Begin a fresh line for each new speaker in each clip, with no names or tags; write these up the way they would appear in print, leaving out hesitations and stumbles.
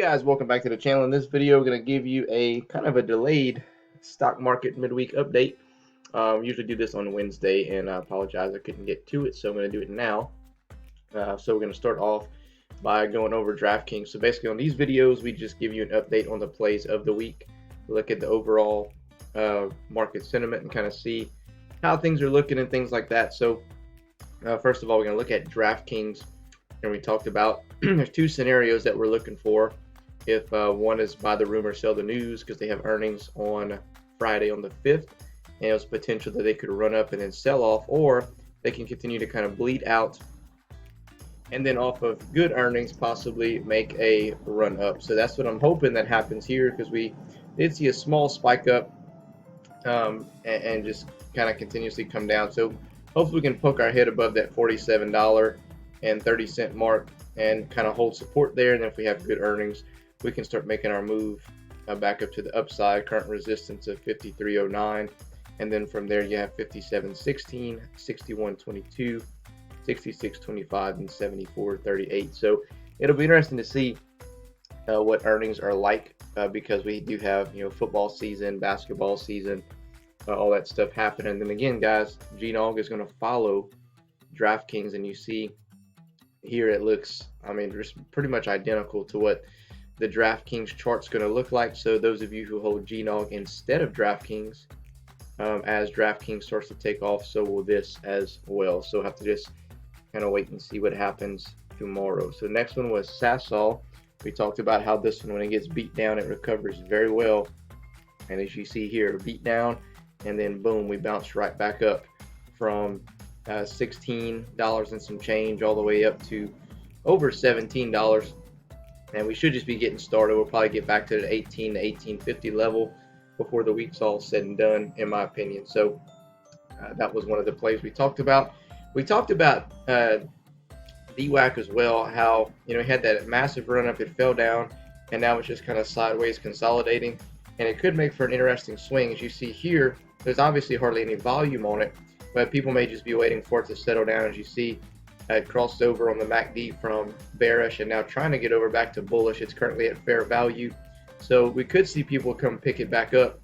Guys, welcome back to the channel. In this video, we're going to give you a kind of a delayed stock market midweek update. Usually do this on Wednesday, and I apologize I couldn't get to it, so I'm going to do it now. So we're going to start off by going over DraftKings. So basically on these videos, we just give you an update on the plays of the week, look at the overall market sentiment and kind of see how things are looking and things like that. So first of all, we're going to look at DraftKings, and we talked about there's two scenarios that we're looking for. If one is buy the rumor, sell the news, because they have earnings on Friday on the 5th, and there's potential that they could run up and then sell off, or they can continue to kind of bleed out and then off of good earnings possibly make a run up. So that's what I'm hoping that happens here, because we did see a small spike up and just kind of continuously come down. So hopefully we can poke our head above that $47.30 mark and kind of hold support there. And then if we have good earnings, we can start making our move back up to the upside. Current resistance of 53.09, and then from there you have 57.16, 61.22, 66.25, and 74.38. So it'll be interesting to see what earnings are like, because we do have football season, basketball season, all that stuff happening. And then again, guys, ZNOG is going to follow DraftKings, and you see here it looks, just pretty much identical to what the DraftKings chart's going to look like. So those of you who hold ZNOG instead of DraftKings, as DraftKings starts to take off, so will this as well. So we'll have to just kind of wait and see what happens tomorrow. So the next one was SSL. We talked about how this one, when it gets beat down, it recovers very well. And as you see here, beat down, and then boom, we bounced right back up from $16 and some change all the way up to over $17. And we should just be getting started. We'll probably get back to the 18 to 1850 level before the week's all said and done, in my opinion. So that was one of the plays we talked about. We talked about DWAC as well, how it had that massive run up, it fell down, and now it's just kind of sideways consolidating, and it could make for an interesting swing. As you see here, there's obviously hardly any volume on it, but people may just be waiting for it to settle down. As you see, it crossed over on the MACD from bearish and now trying to get over back to bullish. It's currently at fair value, so we could see people come pick it back up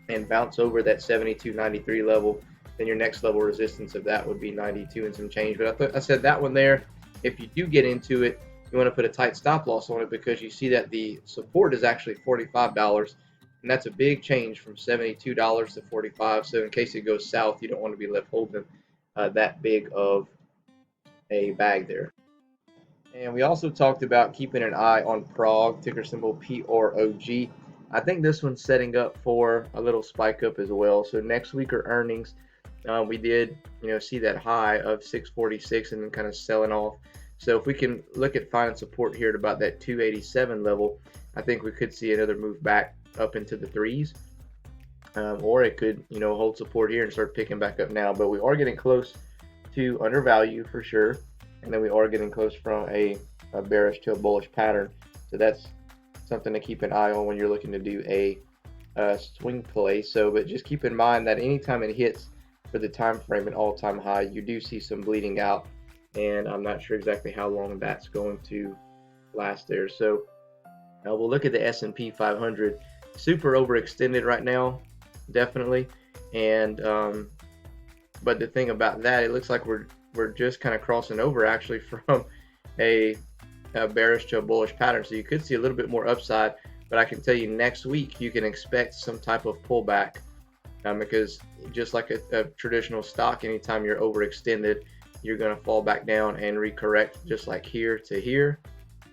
and bounce over that 72.93 level. Then your next level resistance of that would be 92 and some change. But I said that one there, if you do get into it, you want to put a tight stop loss on it, because you see that the support is actually $45, and that's a big change from $72 to $45. So in case it goes south, you don't want to be left holding that big of a bag there. And we also talked about keeping an eye on PROG, ticker symbol PROG. I think this one's setting up for a little spike up as well. So next week are earnings. We did see that high of 646 and then kind of selling off. So if we can look at finding support here at about that 287 level, I think we could see another move back up into the threes, or it could hold support here and start picking back up now. But we are getting close to undervalue for sure, and then we are getting close from a bearish to a bullish pattern. So that's something to keep an eye on when you're looking to do a swing play. So but just keep in mind that anytime it hits for the time frame an all-time high, you do see some bleeding out, and I'm not sure exactly how long that's going to last there. So we'll look at the S&P 500. Super overextended right now, definitely. And but the thing about that, it looks like we're just kind of crossing over actually from a bearish to a bullish pattern. So you could see a little bit more upside, but I can tell you next week you can expect some type of pullback, because just like a traditional stock, anytime you're overextended, you're going to fall back down and recorrect, just like here to here,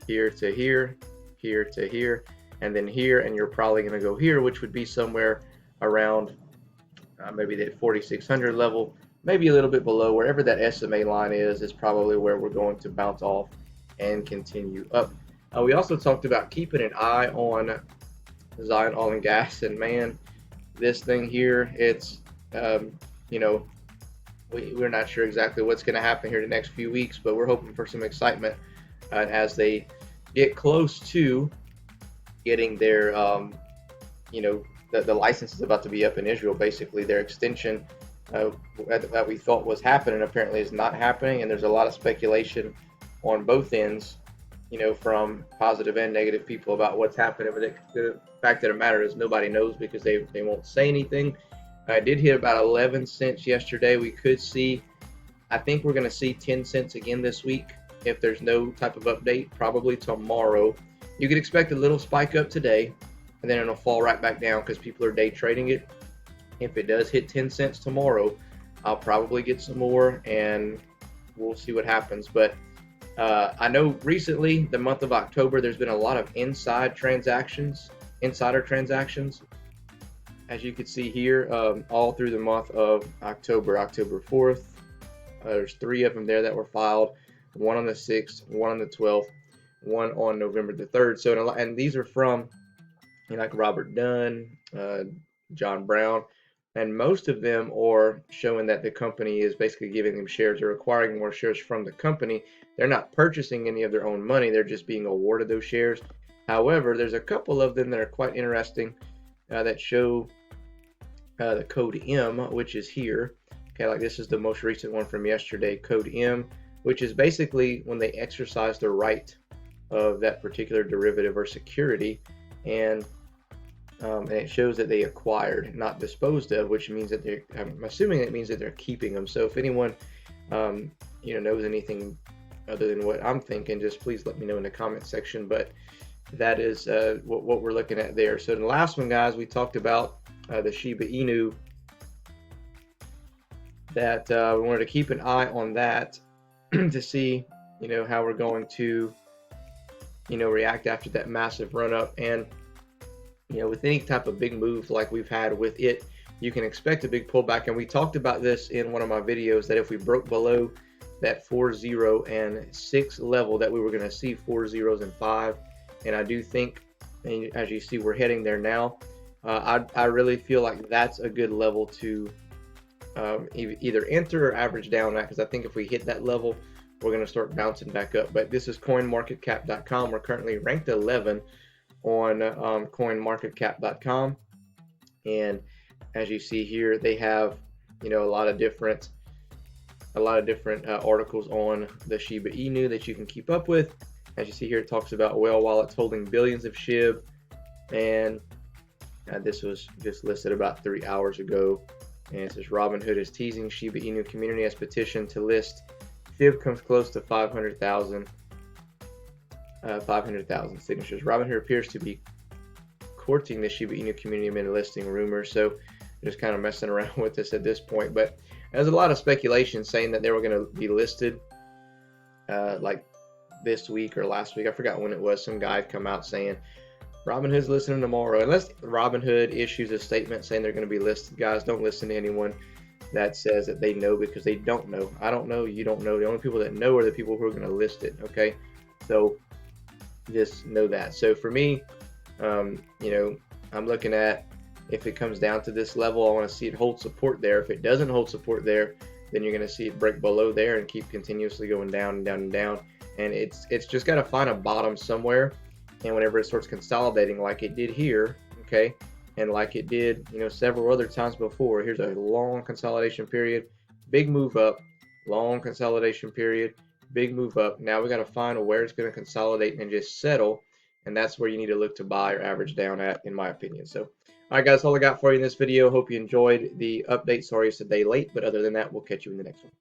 here to here, here to here, and then here, and you're probably going to go here, which would be somewhere around maybe that 4600 level, maybe a little bit below. Wherever that SMA line is probably where we're going to bounce off and continue up. We also talked about keeping an eye on Zion Oil and Gas, and man, this thing here, it's we're not sure exactly what's going to happen here the next few weeks, but we're hoping for some excitement as they get close to getting their the license is about to be up in Israel. Basically, their extension that we thought was happening apparently is not happening, and there's a lot of speculation on both ends from positive and negative people about what's happening. But the fact of the matter is nobody knows because they won't say anything. I did hit about 11 cents yesterday. We could see, I think we're going to see 10 cents again this week if there's no type of update, probably tomorrow. You could expect a little spike up today, and then it'll fall right back down because people are day trading it. If it does hit 10 cents tomorrow, I'll probably get some more, and we'll see what happens. But I know recently, the month of October, there's been a lot of insider transactions. As you can see here, all through the month of October, October 4th, there's 3 of them there that were filed, one on the 6th, one on the 12th, one on November the 3rd. So, and these are from, like Robert Dunn, John Brown, and most of them are showing that the company is basically giving them shares or acquiring more shares from the company. They're not purchasing any of their own money. They're just being awarded those shares. However, there's a couple of them that are quite interesting that show the code M, which is here. Okay, like this is the most recent one from yesterday, code M, which is basically when they exercise the right of that particular derivative or security, and it shows that they acquired, not disposed of, which means that I'm assuming it means that they're keeping them. So if anyone knows anything other than what I'm thinking, just please let me know in the comment section. But that is what we're looking at there. So the last one, guys, we talked about the Shiba Inu, that we wanted to keep an eye on that to see how we're going to react after that massive run up. And with any type of big move like we've had with it, you can expect a big pullback. And we talked about this in one of my videos, that if we broke below that 4, 0, and 6 level, that we were going to see 4 zeros and 5. And I do think, and as you see, we're heading there now. I really feel like that's a good level to either enter or average down at, because I think if we hit that level, we're going to start bouncing back up. But this is coinmarketcap.com. We're currently ranked 11 on coinmarketcap.com, and as you see here, they have a lot of different articles on the Shiba Inu that you can keep up with. As you see here, it talks about whale wallets holding billions of SHIB, and this was just listed about 3 hours ago. And it says Robinhood is teasing Shiba Inu community as petition to list. SHIB comes close to 500,000 signatures. Robinhood appears to be courting the Shiba Inu community amid listing rumors. So just kind of messing around with this at this point. But there's a lot of speculation saying that they were going to be listed like this week or last week. I forgot when it was. Some guy had come out saying Robinhood's listing tomorrow. Unless Robinhood issues a statement saying they're going to be listed, guys, don't listen to anyone that says that they know, because they don't know. I don't know. You don't know. The only people that know are the people who are going to list it. Okay, so just know that. So for me, I'm looking at, if it comes down to this level, I want to see it hold support there. If it doesn't hold support there, then you're going to see it break below there and keep continuously going down and down and down. And it's just got to find a bottom somewhere. And whenever it starts consolidating like it did here, okay, and like it did several other times before, here's a long consolidation period, big move up, long consolidation period, big move up. Now we got to find where it's going to consolidate and just settle, and that's where you need to look to buy or average down at, in my opinion. So, all right, guys, that's all I got for you in this video. Hope you enjoyed the update. Sorry it's a day late, but other than that, we'll catch you in the next one.